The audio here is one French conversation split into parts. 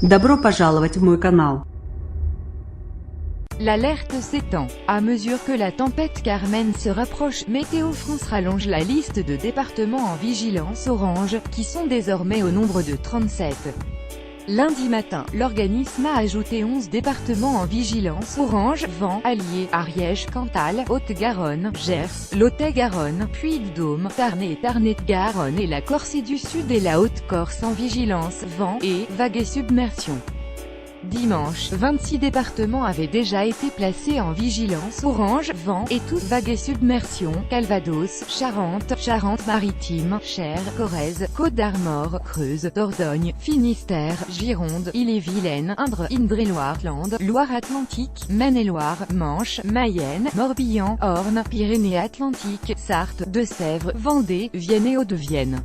Добро пожаловать в мой канал. L'alerte s'étend. À mesure que la tempête Carmen se rapproche, Météo France rallonge la liste de départements en vigilance orange, qui sont désormais au nombre de 37. Lundi matin, l'organisme a ajouté 11 départements en vigilance orange: Vent, Allier, Ariège, Cantal, Haute-Garonne, Gers, Lot-et-Garonne, Puy-de-Dôme, Tarn-et-Garonne et la Corse du Sud et la Haute-Corse en vigilance vent et vagues et submersion. Dimanche, 26 départements avaient déjà été placés en vigilance orange, vent et toutes vagues et submersion: Calvados, Charente, Charente-Maritime, Cher, Corrèze, Côte-d'Armor, Creuse, Dordogne, Finistère, Gironde, Ille-et-Vilaine, Indre, Indre-et-Loire-Land, Loire-Atlantique, Maine-et-Loire, Manche, Mayenne, Morbihan, Orne, Pyrénées-Atlantiques, Sarthe, Deux-Sèvres, Vendée, Vienne et Hauts-de-Vienne.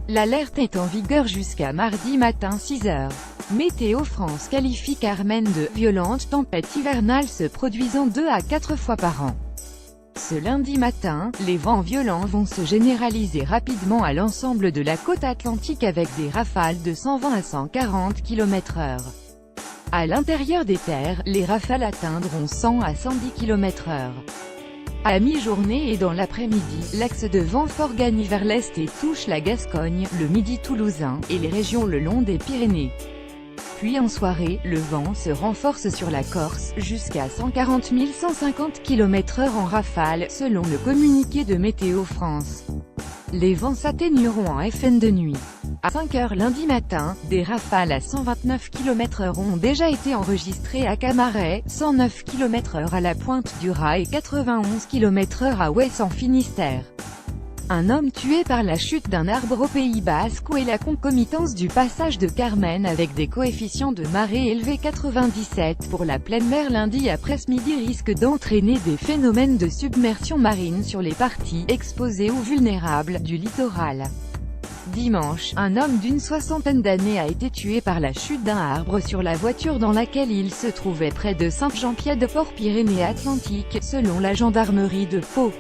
L'alerte est en vigueur jusqu'à mardi matin 6 h. Météo France qualifie Carmen de « violente tempête hivernale se produisant 2 à 4 fois par an ». Ce lundi matin, les vents violents vont se généraliser rapidement à l'ensemble de la côte atlantique avec des rafales de 120 à 140 km/h. À l'intérieur des terres, les rafales atteindront 100 à 110 km/h. À mi-journée et dans l'après-midi, l'axe de vent fort gagne vers l'est et touche la Gascogne, le Midi toulousain, et les régions le long des Pyrénées. Puis en soirée, le vent se renforce sur la Corse, jusqu'à 140 150 km/h en rafale, selon le communiqué de Météo France. Les vents s'atténueront en FM de nuit. À 5 h lundi matin, des rafales à 129 km/h ont déjà été enregistrées à Camaret, 109 km/h à la Pointe du Raz et 91 km/h à Ouess en Finistère. Un homme tué par la chute d'un arbre au Pays Basque et la concomitance du passage de Carmen avec des coefficients de marée élevés 97 pour la pleine mer lundi après-midi risque d'entraîner des phénomènes de submersion marine sur les parties exposées ou vulnérables du littoral. Dimanche, un homme d'une soixantaine d'années a été tué par la chute d'un arbre sur la voiture dans laquelle il se trouvait près de Saint-Jean-Pied-de-Port, Pyrénées-Atlantiques, selon la gendarmerie de Pau.